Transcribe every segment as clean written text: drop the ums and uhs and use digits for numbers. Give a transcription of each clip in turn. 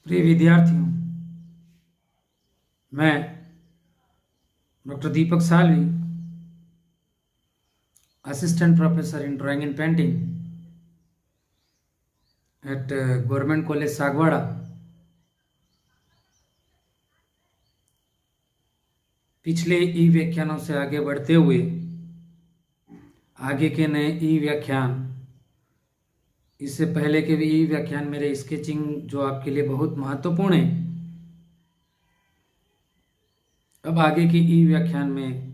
प्रिय विद्यार्थियों, मैं doctor Deepak Salvi, assistant professor in drawing and painting eight government college Sagwara, पिछले ई व्याख्यानों से आगे बढ़ते हुए आगे के नए ई व्याख्यान, इससे पहले के भी ई व्याख्यान मेरे स्केचिंग जो आपके लिए बहुत महत्वपूर्ण है। अब आगे के ई व्याख्यान में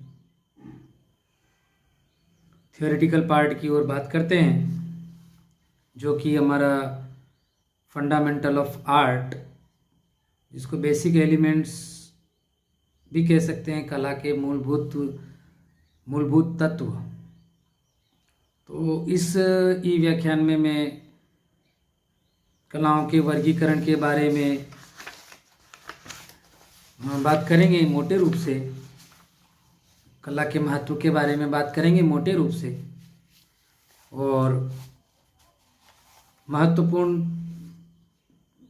थियोरेटिकल पार्ट की ओर बात करते हैं, जो कि हमारा फंडामेंटल ऑफ आर्ट, जिसको बेसिक एलिमेंट्स भी कह सकते हैं, कला के मूलभूत तत्व। तो इस ई व्याख्यान में मैं कलाओं के वर्गीकरण के बारे में बात करेंगे मोटे रूप से, कला के महत्व के बारे में बात करेंगे मोटे रूप से, और महत्वपूर्ण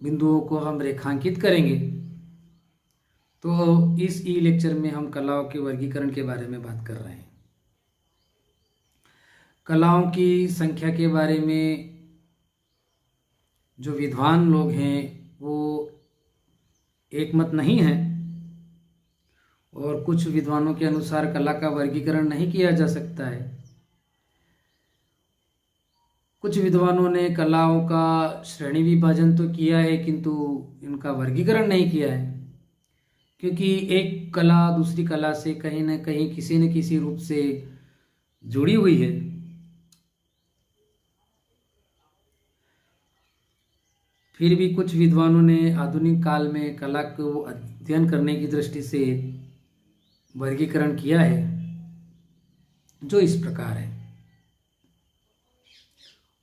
बिंदुओं को हम रेखांकित करेंगे। तो इस ई लेक्चर में हम कलाओं के वर्गीकरण के बारे में बात कर रहे हैं। कलाओं की संख्या के बारे में जो विद्वान लोग हैं वो एकमत नहीं है, और कुछ विद्वानों के अनुसार कला का वर्गीकरण नहीं किया जा सकता है। कुछ विद्वानों ने कलाओं का श्रेणी विभाजन तो किया है, किंतु इनका वर्गीकरण नहीं किया है, क्योंकि एक कला दूसरी कला से कहीं न कहीं किसी न किसी रूप से जुड़ी हुई है। फिर भी कुछ विद्वानों ने आधुनिक काल में कला को अध्ययन करने की दृष्टि से वर्गीकरण किया है, जो इस प्रकार है।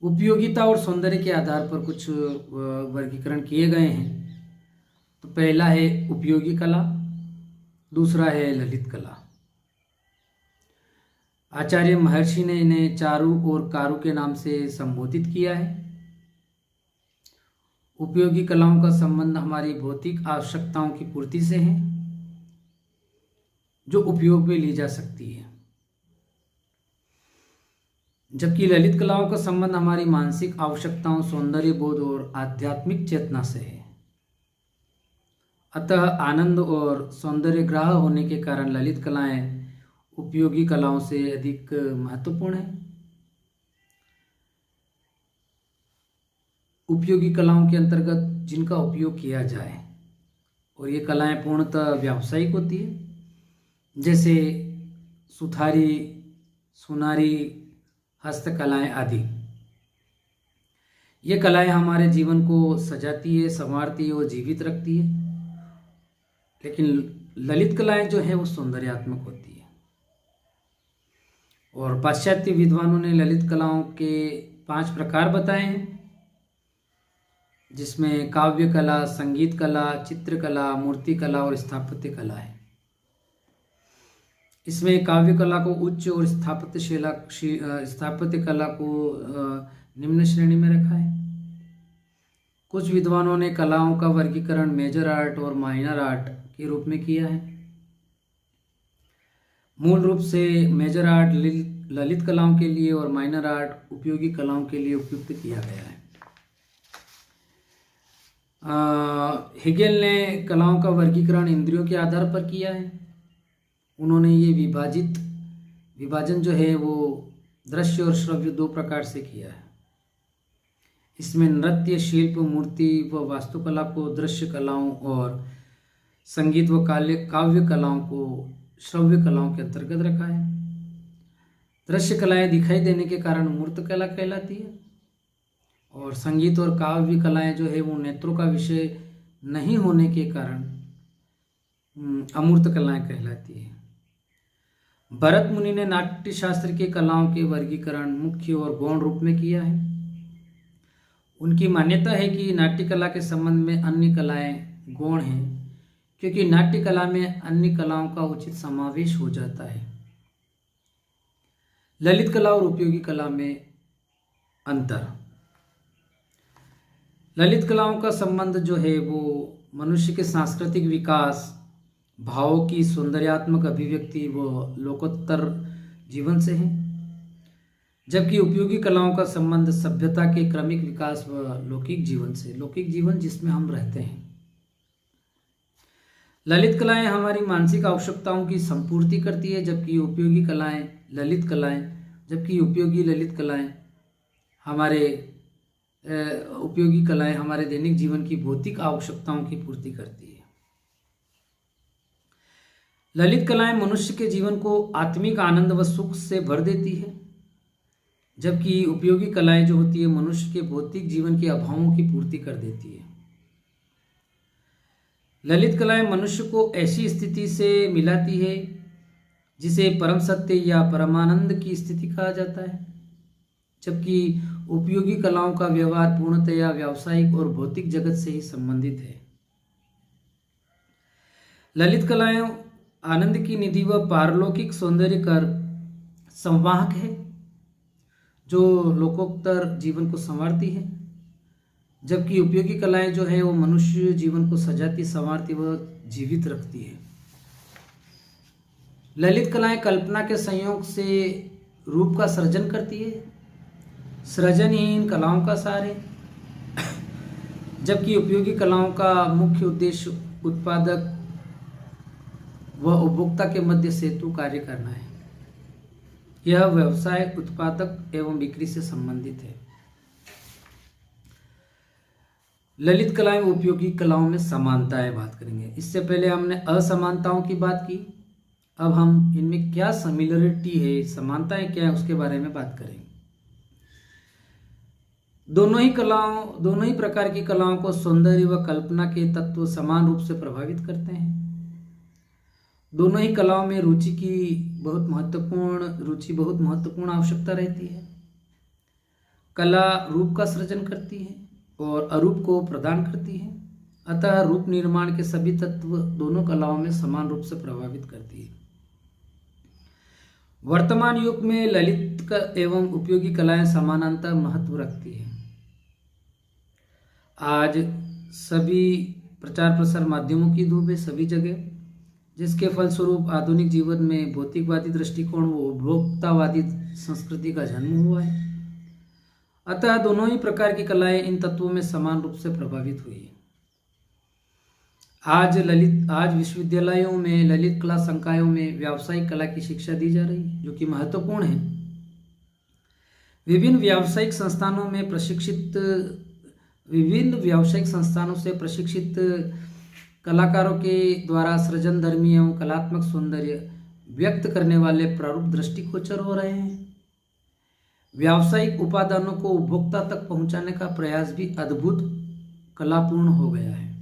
उपयोगिता और सौंदर्य के आधार पर कुछ वर्गीकरण किए गए हैं। तो पहला है उपयोगी कला, दूसरा है ललित कला। आचार्य महर्षि ने इन्हें चारु औरकारु के नाम से संबोधित किया है। उपयोगी कलाओं का संबंध हमारी भौतिक आवश्यकताओं की पूर्ति से है, जो उपयोग में ली जा सकती है, जबकि ललित कलाओं का संबंध हमारी मानसिक आवश्यकताओं, सौंदर्य बोध और आध्यात्मिक चेतना से है। अतः आनंद और सौंदर्य ग्राह होने के कारण ललित कलाएं उपयोगी कलाओं से अधिक महत्वपूर्ण है। उपयोगी कलाओं के अंतर्गत जिनका उपयोग किया जाए, और ये कलाएं पूर्णतः व्यावसायिक होती है, जैसे सुथारी, सुनारी, हस्तकलाएं आदि। ये कलाएं हमारे जीवन को सजाती है, संवारती है और जीवित रखती है। लेकिन ललित कलाएं जो है वो सौंदर्यात्मक होती है। और पाश्चात्य विद्वानों ने ललित कलाओं के 5 प्रकार बताए हैं, जिसमें काव्य कला, संगीत कला, चित्रकला, मूर्ति कला और स्थापत्य कला है। इसमें काव्य कला को उच्च और स्थापत्य कला को निम्न श्रेणी में रखा है। कुछ विद्वानों ने कलाओं का वर्गीकरण मेजर आर्ट और माइनर आर्ट के रूप में किया है। मूल रूप से मेजर आर्ट ललित कलाओं के लिए और माइनर आर्ट उपयोगी कलाओं के लिए उपयुक्त किया गया है। हेगेल ने कलाओं का वर्गीकरण इंद्रियों के आधार पर किया है। उन्होंने ये विभाजन जो है वो दृश्य और श्रव्य 2 प्रकार से किया है। इसमें नृत्य, शिल्प, मूर्ति व वास्तुकला को दृश्य कलाओं और संगीत व काव्य कलाओं को श्रव्य कलाओं के अंतर्गत रखा है। दृश्य कलाएं दिखाई देने के कारण मूर्त कला कहलाती है, और संगीत और काव्य कलाएं जो है वो नेत्रों का विषय नहीं होने के कारण अमूर्त कलाएं कहलाती है। भरत मुनि ने नाट्य शास्त्र के कलाओं के वर्गीकरण मुख्य और गौण रूप में किया है। उनकी मान्यता है कि नाट्य कला के संबंध में अन्य कलाएं गौण हैं, क्योंकि नाट्य कला में अन्य कलाओं का उचित समावेश हो जाता है। ललित कला और उपयोगी कला में अंतर। ललित कलाओं का संबंध जो है वो मनुष्य के सांस्कृतिक विकास, भावों की सौंदर्यात्मक अभिव्यक्ति व लोकोत्तर जीवन से है, जबकि उपयोगी कलाओं का संबंध सभ्यता के क्रमिक विकास व लौकिक जीवन से, लौकिक जीवन जिसमें हम रहते हैं। ललित कलाएं हमारी मानसिक आवश्यकताओं की संपूर्ति करती है, जबकि उपयोगी ललित कलाएं हमारे दैनिक जीवन की भौतिक आवश्यकताओं की पूर्ति करती है। ललित कलाएं मनुष्य के जीवन को आत्मिक आनंद व सुख से भर देती है, जबकि उपयोगी कलाएं जो होती है मनुष्य के भौतिक जीवन के अभावों की पूर्ति कर देती है। ललित कलाएं मनुष्य को ऐसी स्थिति से मिलाती है जिसे परम सत्य या परमानंद की स्थिति कहा जाता है, जबकि उपयोगी कलाओं का व्यवहार पूर्णतया व्यावसायिक और भौतिक जगत से ही संबंधित है। ललित कलाएं आनंद की निधि व पारलौकिक सौंदर्य कर संवाहक है, जो लोकोत्तर जीवन को संवारती है, जबकि उपयोगी कलाएं जो है वो मनुष्य जीवन को सजाती, संवारती व जीवित रखती है। ललित कलाएं कल्पना के संयोग से रूप का सृजन करती है, सृजन ही इन कलाओं का सार है, जबकि उपयोगी कलाओं का मुख्य उद्देश्य उत्पादक व उपभोक्ता के मध्य सेतु कार्य करना है। यह व्यवसाय उत्पादक एवं बिक्री से संबंधित है। ललित कलाएं व उपयोगी कलाओं में समानताएं बात करेंगे। इससे पहले हमने असमानताओं की बात की, अब हम इनमें क्या सिमिलरिटी है, समानताएं क्या है, उसके बारे में बात करेंगे। दोनों ही प्रकार की कलाओं को सौंदर्य व कल्पना के तत्व समान रूप से प्रभावित करते हैं। दोनों ही कलाओं में रुचि बहुत महत्वपूर्ण आवश्यकता रहती है। कला रूप का सृजन करती है और अरूप को प्रदान करती है, अतः रूप निर्माण के सभी तत्व दोनों कलाओं में समान रूप से प्रभावित करती है। वर्तमान युग में ललित एवं उपयोगी कलाएं समानांतर महत्व रखती है। आज सभी प्रचार प्रसार माध्यमों की धूप है सभी जगह, जिसके फलस्वरूप आधुनिक जीवन में भौतिकवादी दृष्टिकोण व उपभोक्तावादी संस्कृति का जन्म हुआ है। अतः दोनों ही प्रकार की कलाएं इन तत्वों में समान रूप से प्रभावित हुई है। आज विश्वविद्यालयों में ललित कला संकायों में व्यावसायिक कला की शिक्षा दी जा रही है, जो कि महत्वपूर्ण है। विभिन्न व्यावसायिक संस्थानों से प्रशिक्षित कलाकारों के द्वारा सृजनधर्मी एवं कलात्मक सौंदर्य व्यक्त करने वाले प्रारूप दृष्टिगोचर हो रहे हैं। व्यावसायिक उपादानों को उपभोक्ता तक पहुंचाने का प्रयास भी अद्भुत कलापूर्ण हो गया है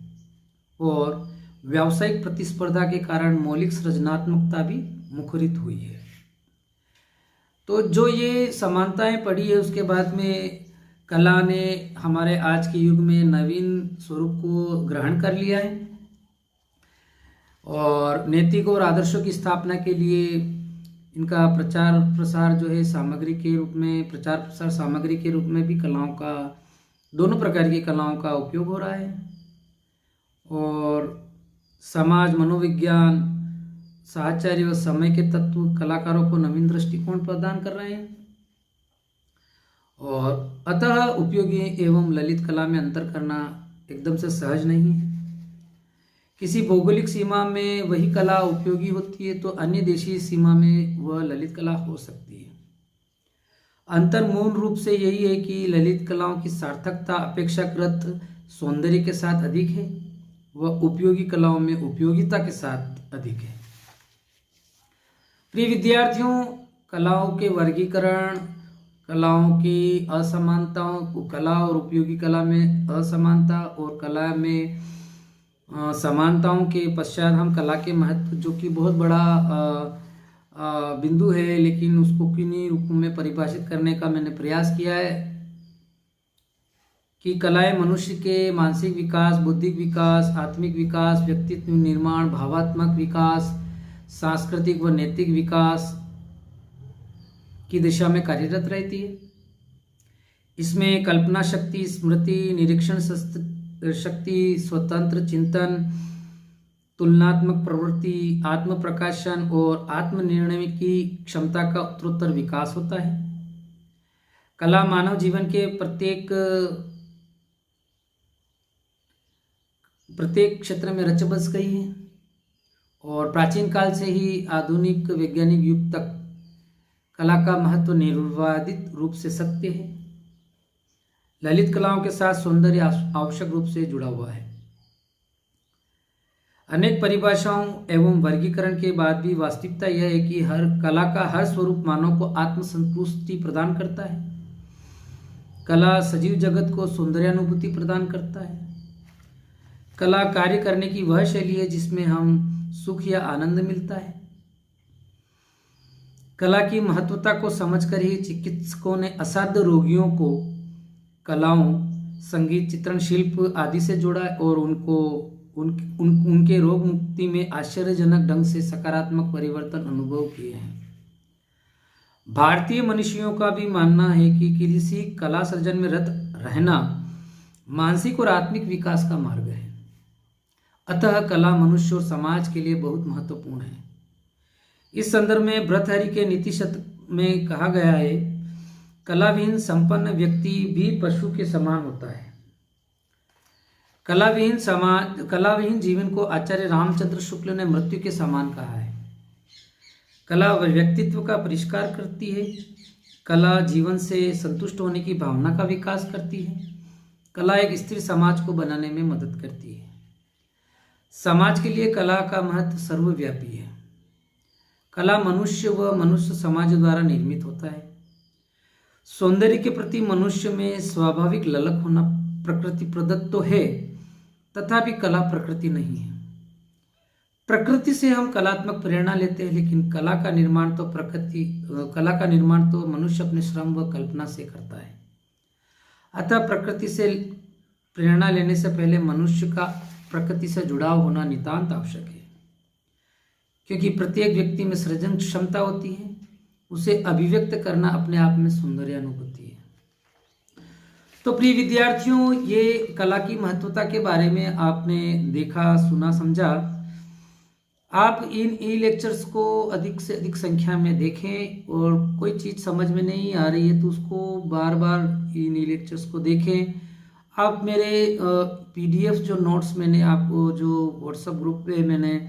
और व्यावसायिक प्रतिस्पर्धा के कारण मौलिक सृजनात्मकता भी मुखरित हुई है। तो जो ये समानताएं पड़ी है, उसके बाद में कला ने हमारे आज के युग में नवीन स्वरूप को ग्रहण कर लिया है और नैतिक और आदर्शों की स्थापना के लिए इनका प्रचार प्रसार जो है सामग्री के रूप में भी दोनों प्रकार की कलाओं का उपयोग हो रहा है। और समाज, मनोविज्ञान, साहचर्य व समय के तत्व कलाकारों को नवीन दृष्टिकोण प्रदान कर रहे हैं और अतः उपयोगी एवं ललित कला में अंतर करना एकदम से सहज नहीं है। किसी भौगोलिक सीमा में वही कला उपयोगी होती है तो अन्य देशीय सीमा में वह ललित कला हो सकती है। अंतर मूल रूप से यही है कि ललित कलाओं की सार्थकता अपेक्षाकृत सौंदर्य के साथ अधिक है, वह उपयोगी कलाओं में उपयोगिता के साथ अधिक है। प्रिय विद्यार्थियों, कलाओं के वर्गीकरण, कलाओं की असमानताओं, कला और उपयोगी कला में असमानता और कला में समानताओं के पश्चात हम कला के महत्व, जो कि बहुत बड़ा बिंदु है, लेकिन उसको किन्हीं रूपों में परिभाषित करने का मैंने प्रयास किया है कि कलाएं मनुष्य के मानसिक विकास, बौद्धिक विकास, आत्मिक विकास, व्यक्तित्व निर्माण, भावात्मक विकास, सांस्कृतिक व नैतिक विकास की दिशा में कार्यरत रहती है। इसमें कल्पना शक्ति, स्मृति, निरीक्षण शक्ति, स्वतंत्र चिंतन, तुलनात्मक प्रवृत्ति, आत्म प्रकाशन और आत्मनिर्णय की क्षमता का उत्तरोत्तर विकास होता है। कला मानव जीवन के प्रत्येक क्षेत्र में रच बस गई है और प्राचीन काल से ही आधुनिक वैज्ञानिक युग तक कला का महत्व निर्विवादित रूप से सत्य है। ललित कलाओं के साथ सौंदर्य आवश्यक रूप से जुड़ा हुआ है। अनेक परिभाषाओं एवं वर्गीकरण के बाद भी वास्तविकता यह है कि हर कला का हर स्वरूप मानव को आत्मसंतुष्टि प्रदान करता है। कला सजीव जगत को सौंदर्यानुभूति प्रदान करता है। कला कार्य करने की वह शैली है जिसमें हम सुख या आनंद मिलता है। कला की महत्वता को समझकर ही चिकित्सकों ने असाध्य रोगियों को कलाओं, संगीत, चित्रण, शिल्प आदि से जोड़ा और उनके रोग मुक्ति में आश्चर्यजनक ढंग से सकारात्मक परिवर्तन अनुभव किए हैं। भारतीय मनुष्यों का भी मानना है कि किसी कला सर्जन में रत रहना मानसिक और आत्मिक विकास का मार्ग है। अतः कला मनुष्य और समाज के लिए बहुत महत्वपूर्ण है। इस संदर्भ में भर्तृहरि के नीति शतक में कहा गया है, कलाविहीन संपन्न व्यक्ति भी पशु के समान होता है। कलाविहीन जीवन को आचार्य रामचंद्र शुक्ल ने मृत्यु के समान कहा है। कला व्यक्तित्व का परिष्कार करती है। कला जीवन से संतुष्ट होने की भावना का विकास करती है। कला एक स्थिर समाज को बनाने में मदद करती है। समाज के लिए कला का महत्व सर्वव्यापी है। कला मनुष्य व मनुष्य समाज द्वारा निर्मित होता है। सौंदर्य के प्रति मनुष्य में स्वाभाविक ललक होना प्रकृति प्रदत्त तो है, तथापि कला प्रकृति नहीं है। प्रकृति से हम कलात्मक प्रेरणा लेते हैं, लेकिन कला का निर्माण तो मनुष्य अपने श्रम व कल्पना से करता है। अतः प्रकृति से प्रेरणा लेने से पहले मनुष्य का प्रकृति से जुड़ाव होना नितांत आवश्यक है, क्योंकि प्रत्येक व्यक्ति में सृजन क्षमता होती है। उसे अभिव्यक्त करना अपने आप में सौंदर्यानुभूति है। तो प्रिय विद्यार्थियों, ये कला की महत्वता के बारे में आपने देखा, सुना, समझा। आप इन ई लेक्चर्स को अधिक से अधिक संख्या में देखें और कोई चीज़ समझ में नहीं आ रही है तो उसको बार बार इन ई लेक्चर्स को देखें। आप मेरे PDF जो नोट्स मैंने आपको जो व्हाट्सएप ग्रुप पे मैंने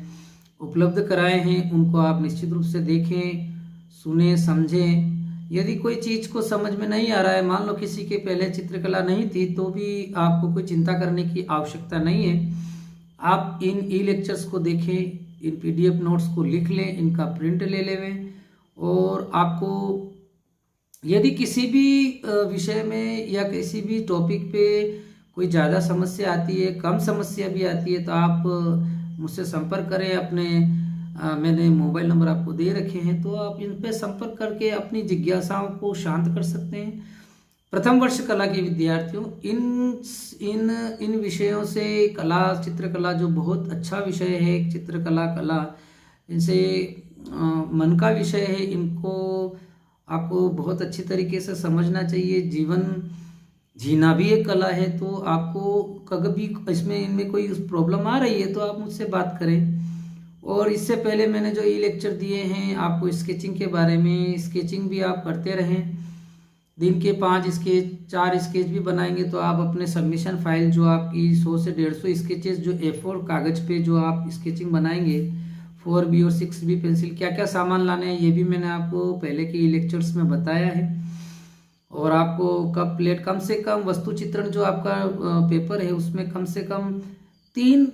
उपलब्ध कराए हैं उनको आप निश्चित रूप से देखें, सुने, समझें। यदि कोई चीज़ को समझ में नहीं आ रहा है, मान लो किसी के पहले चित्रकला नहीं थी, तो भी आपको कोई चिंता करने की आवश्यकता नहीं है। आप इन ई लेक्चर्स को देखें, इन PDF नोट्स को लिख लें, इनका प्रिंट ले लें और आपको यदि किसी भी विषय में या किसी भी टॉपिक पे कोई ज़्यादा समस्या आती है, कम समस्या भी आती है, तो आप मुझसे संपर्क करें। अपने मैंने मोबाइल नंबर आपको दे रखे हैं, तो आप इन पे संपर्क करके अपनी जिज्ञासाओं को शांत कर सकते हैं। प्रथम वर्ष कला के विद्यार्थियों, इन विषयों से कला, चित्रकला जो बहुत अच्छा विषय है, कला इनसे मन का विषय है, इनको आपको बहुत अच्छी तरीके से समझना चाहिए। जीवन जीना भी एक कला है, तो आपको कभी इनमें कोई प्रॉब्लम आ रही है तो आप मुझसे बात करें। और इससे पहले मैंने जो ई लेक्चर दिए हैं आपको स्केचिंग के बारे में, स्केचिंग भी आप करते रहें। दिन के 5 स्केच, 4 स्केच भी बनाएंगे तो आप अपने सबमिशन फाइल जो आपकी 100 से 150 स्केचेस जो A4 कागज़ पे जो आप स्केचिंग बनाएंगे, 4B और 6B पेंसिल, क्या क्या सामान लाने हैं ये भी मैंने आपको पहले के ई लेक्चर्स में बताया है। और आपको कप प्लेट, कम से कम वस्तु चित्रण जो आपका पेपर है उसमें कम से कम 3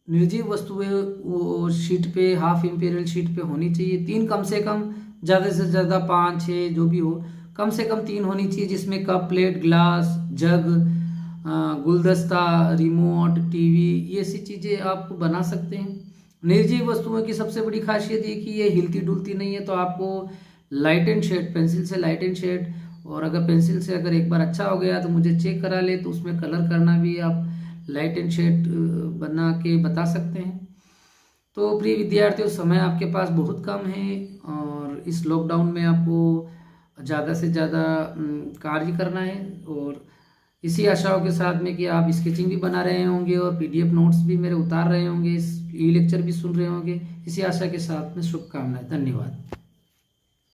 निर्जीव वस्तुएं वो शीट पे, हाफ इंपीरियल शीट पे होनी चाहिए। 3 कम से कम, ज़्यादा से ज़्यादा 5-6 जो भी हो, कम से कम 3 होनी चाहिए, जिसमें कप प्लेट, ग्लास, जग, गुलदस्ता, रिमोट, टीवी, ये ऐसी चीज़ें आप बना सकते हैं। निर्जीव वस्तुओं की सबसे बड़ी खासियत ये कि ये हिलती डुलती नहीं है, तो आपको लाइट एंड शेड, पेंसिल से लाइट एंड शेड, और अगर पेंसिल से अगर एक बार अच्छा हो गया तो मुझे चेक करा ले, तो उसमें कलर करना भी आप लाइट एंड शेड बना के बता सकते हैं। तो प्रिय विद्यार्थियों, समय आपके पास बहुत कम है और इस लॉकडाउन में आपको ज़्यादा से ज़्यादा कार्य करना है। और इसी आशाओं के साथ में कि आप स्केचिंग भी बना रहे होंगे और PDF नोट्स भी मेरे उतार रहे होंगे, इस ई लेक्चर भी सुन रहे होंगे, इसी आशा के साथ में शुभकामनाएं। धन्यवाद।